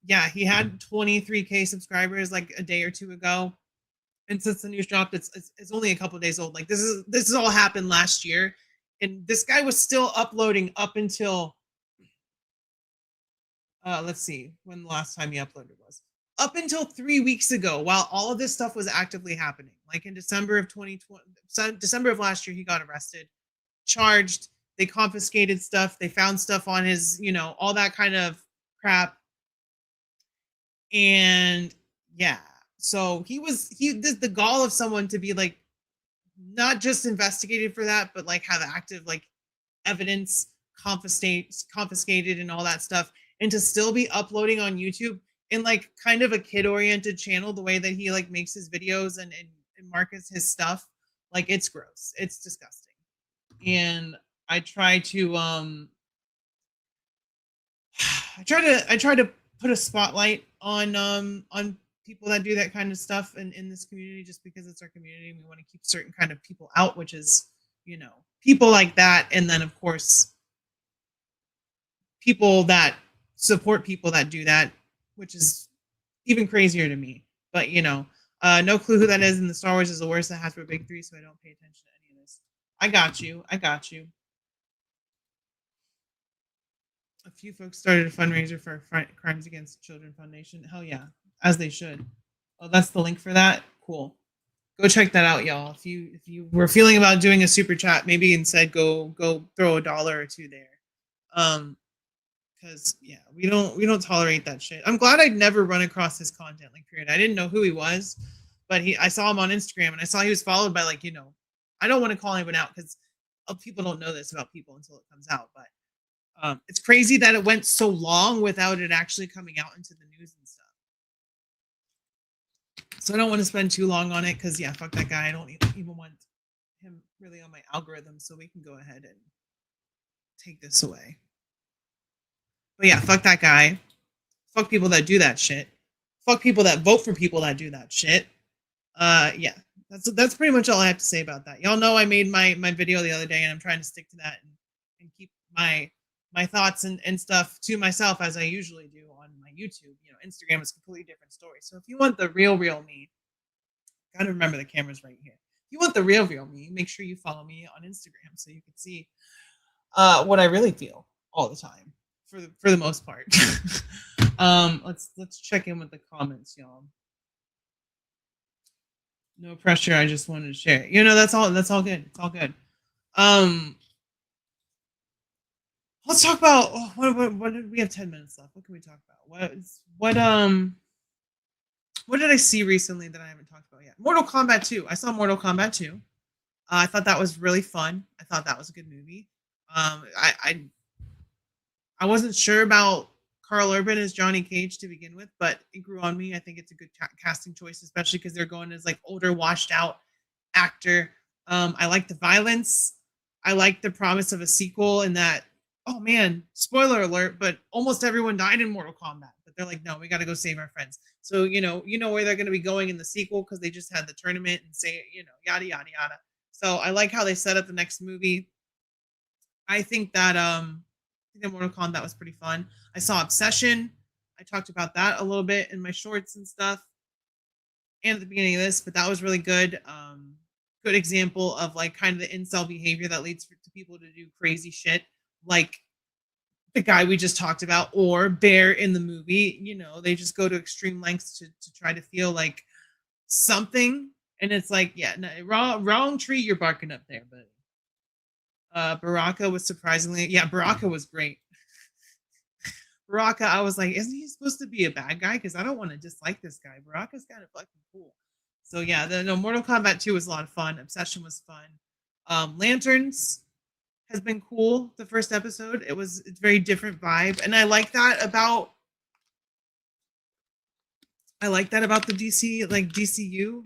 yeah, he had 23K subscribers like a day or two ago, and since the news dropped, it's only a couple of days old. Like, this is all happened last year, and this guy was still uploading up until let's see when the last time he uploaded was. Up until 3 weeks ago, while all of this stuff was actively happening. Like in December of 2020, December of last year, he got arrested charged. They confiscated stuff. They found stuff on his, all that kind of crap. And yeah, so the gall of someone to be like, not just investigated for that, but like have active like evidence confiscated and all that stuff, and to still be uploading on YouTube in like kind of a kid-oriented channel, the way that he like makes his videos and markets his stuff, like it's gross, it's disgusting. And I try to I try to put a spotlight on people that do that kind of stuff in this community, just because it's our community and we want to keep certain kind of people out, which is, people like that. And then of course, people that support people that do that, which is even crazier to me. But no clue who that is, and the Star Wars is the worst that has for a big three, so I don't pay attention to any of this. I got you. A few folks started a fundraiser for Crimes Against Children Foundation. Hell yeah, as they should. Oh, that's the link for that. Cool. Go check that out, y'all. If you were feeling about doing a super chat, maybe instead go throw $1 or $2 there. Because yeah, we don't tolerate that shit. I'm glad I'd never run across his content, like period. I didn't know who he was, but I saw him on Instagram, and I saw he was followed by like, I don't want to call anyone out because people don't know this about people until it comes out, but it's crazy that it went so long without it actually coming out into the news and stuff. So I don't want to spend too long on it because, yeah, fuck that guy. I don't even want him really on my algorithm, so we can go ahead and take this away. But yeah, fuck that guy. Fuck people that do that shit. Fuck people that vote for people that do that shit. Yeah, that's pretty much all I have to say about that. Y'all know I made my video the other day, and I'm trying to stick to that and keep my thoughts and stuff to myself, as I usually do on my YouTube. Instagram is a completely different story. So if you want the real me, gotta remember the camera's right here. If you want the real me, make sure you follow me on Instagram so you can see what I really feel all the time, for the most part. Let's check in with the comments, y'all. No pressure. I just wanted to share it. That's all good. It's all good. Let's talk about what did we have 10 minutes left? What can we talk about? What did I see recently that I haven't talked about yet? Mortal Kombat 2. I saw Mortal Kombat 2. I thought that was really fun. I thought that was a good movie. I wasn't sure about Carl Urban as Johnny Cage to begin with, but it grew on me. I think it's a good casting choice, especially because they're going as like older, washed out actor. I like the violence. I like the promise of a sequel, and that, oh man, spoiler alert, but almost everyone died in Mortal Kombat. But they're like, no, we got to go save our friends. So, you know where they're going to be going in the sequel, because they just had the tournament and say, yada, yada, yada. So I like how they set up the next movie. I think that Mortal Kombat was pretty fun. I saw Obsession. I talked about that a little bit in my shorts and stuff, and at the beginning of this, but that was really good. Good example of like kind of the incel behavior that leads to people to do crazy shit, like the guy we just talked about, or Bear in the movie. They just go to extreme lengths to try to feel like something, and it's like, yeah, no, wrong tree you're barking up there, buddy. Baraka was surprisingly, Baraka was great. Baraka, I was like, isn't he supposed to be a bad guy? Because I don't want to dislike this guy. Baraka's kind of fucking cool. So yeah, Mortal Kombat 2 was a lot of fun. Obsession was fun. Lanterns has been cool. The first episode, it's very different vibe, and I like that about the DC, like DCU,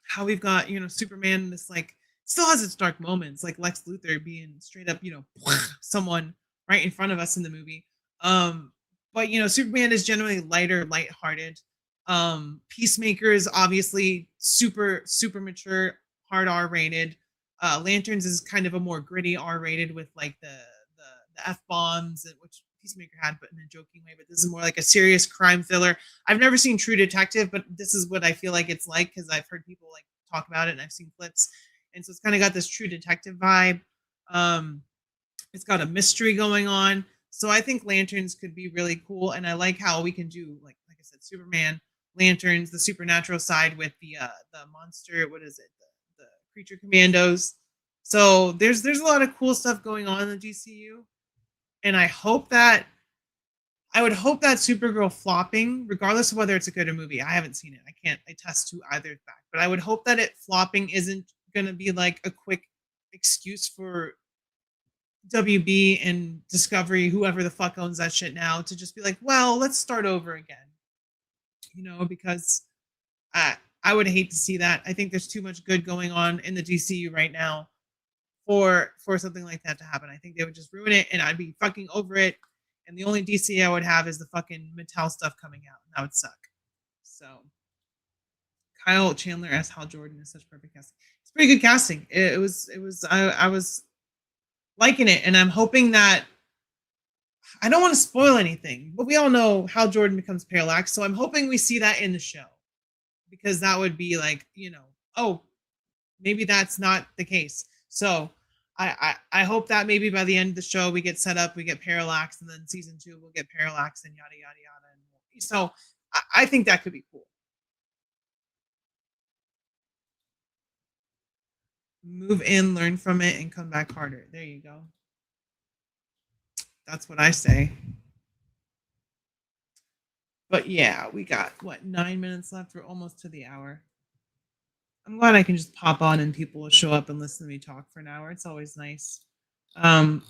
how we've got Superman, this like still has its dark moments, like Lex Luthor being straight up someone right in front of us in the movie. But Superman is generally lighter, lighthearted. Peacemaker is obviously super mature, hard R rated. Lanterns is kind of a more gritty R rated with like the F bombs, which Peacemaker had, but in a joking way. But this is more like a serious crime thriller. I've never seen True Detective, but this is what I feel like it's like, because I've heard people like talk about it and I've seen clips, and so it's kind of got this True Detective vibe. It's got a mystery going on, so I think Lanterns could be really cool, and I like how we can do like I said, Superman, Lanterns, the supernatural side with the monster. What is it? The creature commandos. So there's a lot of cool stuff going on in the DCU, and I would hope that Supergirl flopping, regardless of whether it's a good or movie, I haven't seen it. I can't attest to either fact, but I would hope that it flopping isn't going to be like a quick excuse for WB and Discovery, whoever the fuck owns that shit now, to just be like, well, let's start over again. Because I would hate to see that. I think there's too much good going on in the DCU right now for something like that to happen. I think they would just ruin it, and I'd be fucking over it. And the only DC I would have is the fucking Mattel stuff coming out, and that would suck. So, Kyle Chandler asked Hal Jordan is such perfect casting. It's pretty good casting. It was. I was liking it, and I'm hoping that. I don't want to spoil anything, but we all know Hal Jordan becomes Parallax, so I'm hoping we see that in the show, because that would be like, oh, maybe that's not the case. So I hope that maybe by the end of the show we get set up, we get Parallax, and then season 2 we'll get Parallax and yada yada yada. And so I think that could be cool. Move in, learn from it, and come back harder. There you go. That's what I say. But yeah, we got 9 minutes left. We're almost to the hour. I'm glad I can just pop on and people will show up and listen to me talk for an hour. It's always nice.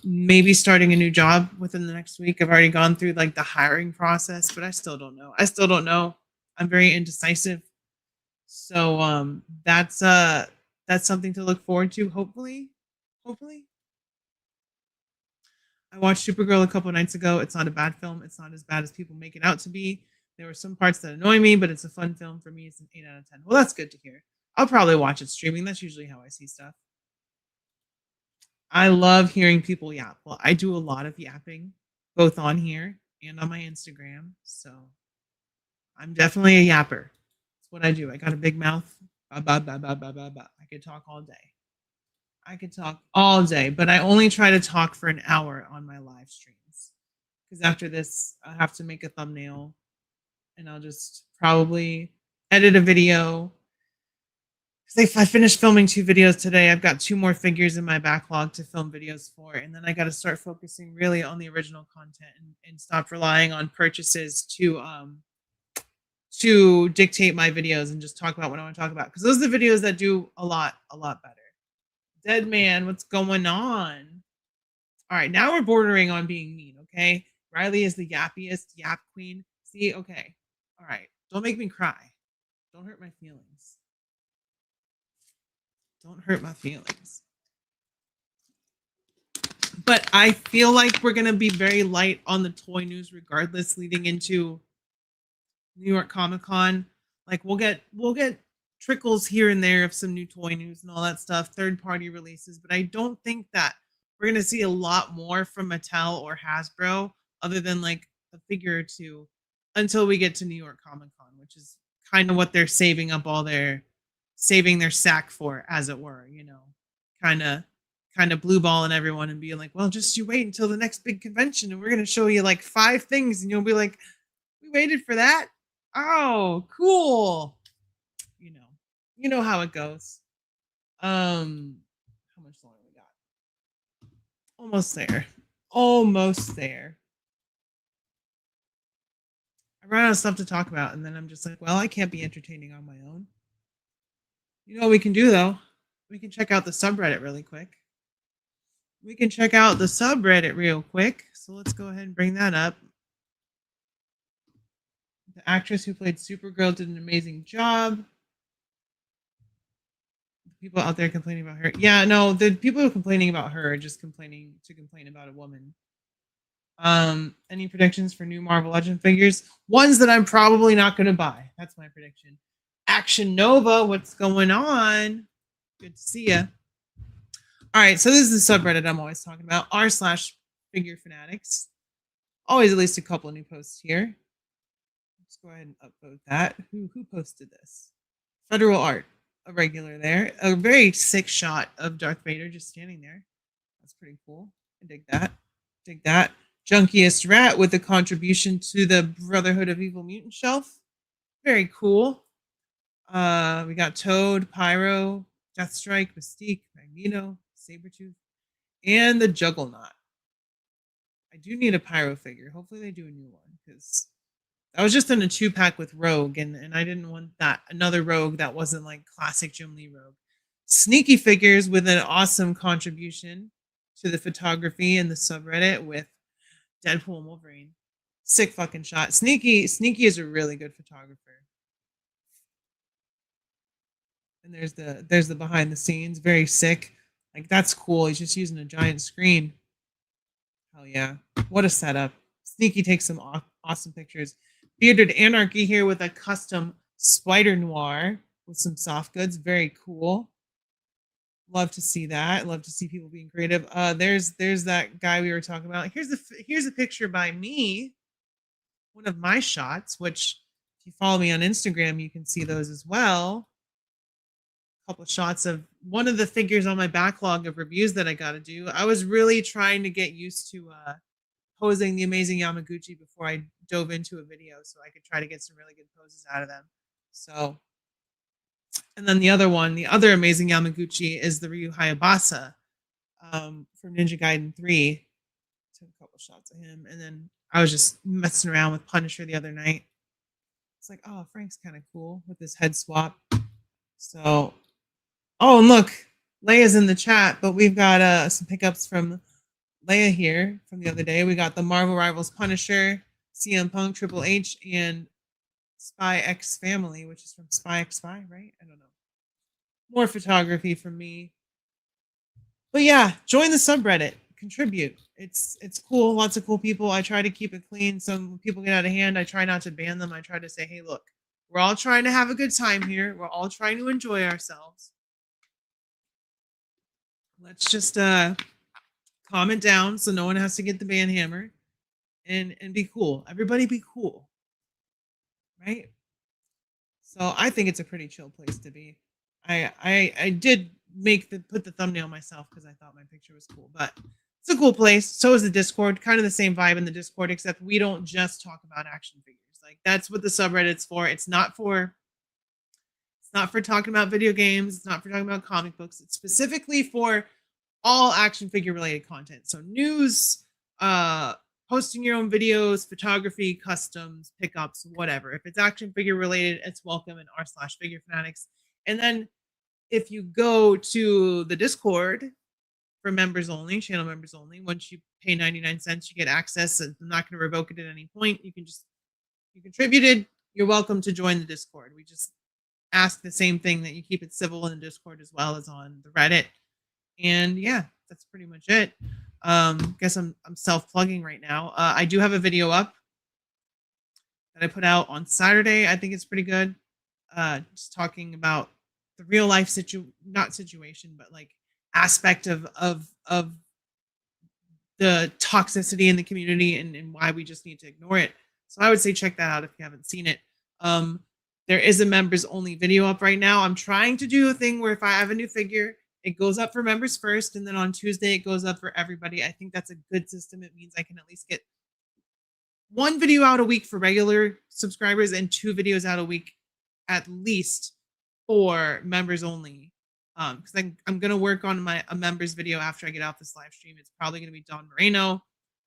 Maybe starting a new job within the next week. I've already gone through like the hiring process, but I still don't know. I'm very indecisive. So that's something to look forward to, hopefully. I watched Supergirl a couple of nights ago. It's not a bad film. It's not as bad as people make it out to be. There were some parts that annoy me, but it's a fun film for me. It's an 8 out of 10. Well, that's good to hear. I'll probably watch it streaming. That's usually how I see stuff. I love hearing people yap. Well, I do a lot of yapping, both on here and on my Instagram. So I'm definitely a yapper. That's what I do. I got a big mouth. I could talk all day. But I only try to talk for an hour on my live streams. Because after this, I have to make a thumbnail, and I'll just probably edit a video. If I finish filming 2 videos today, I've got 2 more figures in my backlog to film videos for, and then I got to start focusing really on the original content and stop relying on purchases to dictate my videos and just talk about what I want to talk about, because those are the videos that do a lot better. Dead man, what's going on? All right, now we're bordering on being mean. Okay, Riley is the yappiest yap queen. See, okay, all right, don't make me cry. Don't hurt my feelings. But I feel like we're gonna be very light on the toy news regardless, leading into New York Comic Con. Like we'll get trickles here and there of some new toy news and all that stuff, third-party releases, but I don't think that we're gonna see a lot more from Mattel or Hasbro other than like a figure or two until we get to New York Comic Con, which is kind of what they're saving their sack for, as it were, kind of blue balling everyone and being like, well, just you wait until the next big convention and we're going to show you like 5 things, and you'll be like, we waited for that? Oh, cool. You know how it goes. How much longer we got? Almost there. I ran out of stuff to talk about, and then I'm just like, well, I can't be entertaining on my own. You know what we can do, though? We can check out the subreddit really quick. So let's go ahead and bring that up. The actress who played Supergirl did an amazing job. The people out there complaining about her. Yeah, no, the people who are complaining about her are just complain about a woman. Any predictions for new Marvel Legend figures? Ones that I'm probably not going to buy. That's my prediction. Action Nova, what's going on? Good to see ya. All right, so this is the subreddit I'm always talking about, r/figure fanatics. Always at least a couple of new posts here. Let's go ahead and upvote that. Who posted this? Federal Art, a regular there. A very sick shot of Darth Vader just standing there. That's pretty cool. I dig that. Junkiest Rat with a contribution to the Brotherhood of Evil Mutant shelf. Very cool. We got Toad, Pyro, Deathstrike, Mystique, Magneto, Sabretooth, and the Juggernaut. I do need a Pyro figure. Hopefully they do a new one, because I was just in a 2-pack with Rogue, and I didn't want that another Rogue that wasn't like classic Jim Lee Rogue. Sneaky figures with an awesome contribution to the photography and the subreddit with Deadpool and Wolverine. Sick fucking shot. Sneaky is a really good photographer. And there's the behind the scenes. Very sick. Like, that's cool. He's just using a giant screen. Hell yeah. What a setup. Sneaky takes some awesome pictures. Bearded Anarchy here with a custom Spider Noir with some soft goods. Very cool. Love to see that. Love to see people being creative. There's that guy we were talking about. Here's a picture by me. One of my shots, which if you follow me on Instagram, you can see those as well. A couple of shots of one of the figures on my backlog of reviews that I got to do. I was really trying to get used to posing the amazing Yamaguchi before I dove into a video, so I could try to get some really good poses out of them. So, and then the other amazing Yamaguchi is the Ryu Hayabasa from Ninja Gaiden 3. Took a couple shots of him, and then I was just messing around with Punisher the other night. It's like, oh, Frank's kind of cool with this head swap. So, oh, and look, Leia's in the chat, but we've got some pickups from Leia here from the other day. We got the Marvel Rivals Punisher, CM Punk, Triple H, and Spy X Family, which is from Spy X Spy, right? I don't know. More photography from me. But yeah, join the subreddit. Contribute. It's cool. Lots of cool people. I try to keep it clean. Some people get out of hand. I try not to ban them. I try to say, hey, look, we're all trying to have a good time here. We're all trying to enjoy ourselves. Let's just calm it down so no one has to get the ban hammer, and be cool. Everybody be cool. Right? So I think it's a pretty chill place to be. I did put the thumbnail myself because I thought my picture was cool, but it's a cool place. So is the Discord. Kind of the same vibe in the Discord, except we don't just talk about action figures. Like, that's what the subreddit's for. It's not for talking about video games. It's not for talking about comic books. It's specifically for all action figure related content. So news, posting your own videos, photography, customs, pickups, whatever. If it's action figure related, it's welcome in r/figure fanatics. And then if you go to the Discord for members only, channel members only, once you pay 99 cents, you get access. I'm not going to revoke it at any point. You contributed. You're welcome to join the Discord. We just ask the same thing, that you keep it civil in the Discord as well as on the Reddit. And yeah, that's pretty much it. Guess I'm self-plugging right now. I do have a video up that I put out on Saturday. I think it's pretty good. Just talking about the real life not situation, but like aspect of the toxicity in the community and why we just need to ignore it. So I would say check that out if you haven't seen it. There is a members only video up right now. I'm trying to do a thing where if I have a new figure, it goes up for members first, and then on Tuesday it goes up for everybody. I think that's a good system. It means I can at least get one video out a week for regular subscribers and 2 videos out a week at least for members only. Because I'm gonna work on a members video after I get off this live stream. It's probably gonna be Don Moreno.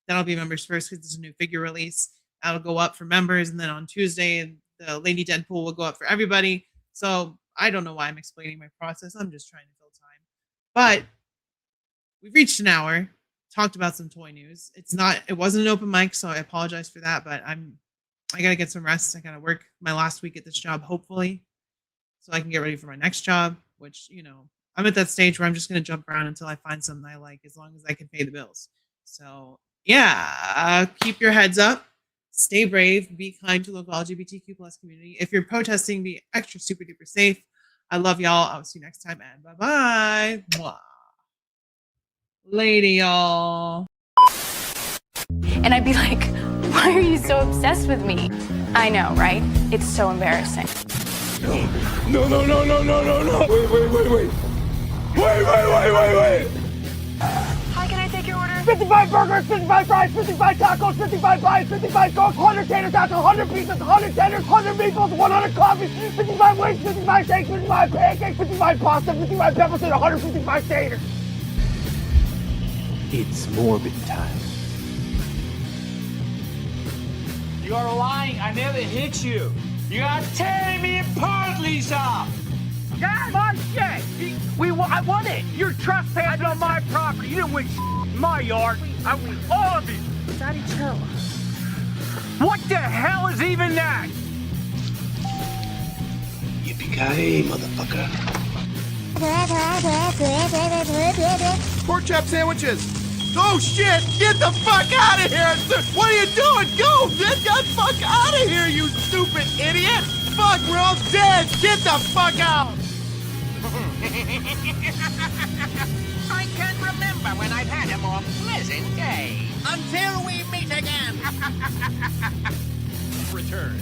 That'll be members first because it's a new figure release. That'll go up for members, and then on Tuesday the Lady Deadpool will go up for everybody. So I don't know why I'm explaining my process. I'm just trying to fill time. But we've reached an hour. Talked about some toy news. It wasn't an open mic, so I apologize for that. But I gotta get some rest. I gotta work my last week at this job, hopefully, so I can get ready for my next job. Which, I'm at that stage where I'm just gonna jump around until I find something I like, as long as I can pay the bills. So yeah, keep your heads up. Stay brave. Be kind to local LGBTQ+ community. If you're protesting, be extra super duper safe. I love y'all. I'll see you next time, and bye-bye. Mwah. Lady, y'all. And I'd be like, why are you so obsessed with me? I know, right? It's so embarrassing. No. Wait. How can I take your order? 55 burgers, 55 fries, 55 tacos, 55 pies, 55 cokes, 100 tater tots, 100 pizzas, 100 tenders, 100 meatballs, 100 coffees, 55 wings, 55 steaks, 55 pancakes, 55 pasta, 55 peppers, and 155 taters. It's morbid time. You're lying. I never hit you. You are tearing me apart, Lisa. That's my shit. I won it. You're trespassing on my property. You didn't win in my yard. I win all of it. Daddy, chill. What the hell is even that? Yippee-ki-yay, motherfucker. Pork chop sandwiches. Oh shit! Get the fuck out of here! What are you doing? Go! Get the fuck out of here, you stupid idiot! Fuck, we're all dead! Get the fuck out! I can't remember when I've had a more pleasant day. Until we meet again. Return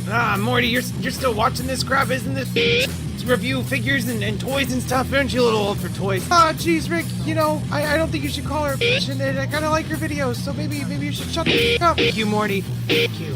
to... Morty, you're still watching this crap, isn't this? Review figures and toys and stuff. Aren't you a little old for toys? Geez, Rick, you know, I don't think you should call her a bitch, and I kind of like her videos, so maybe you should shut the fuck up. Thank you, Morty. Thank you.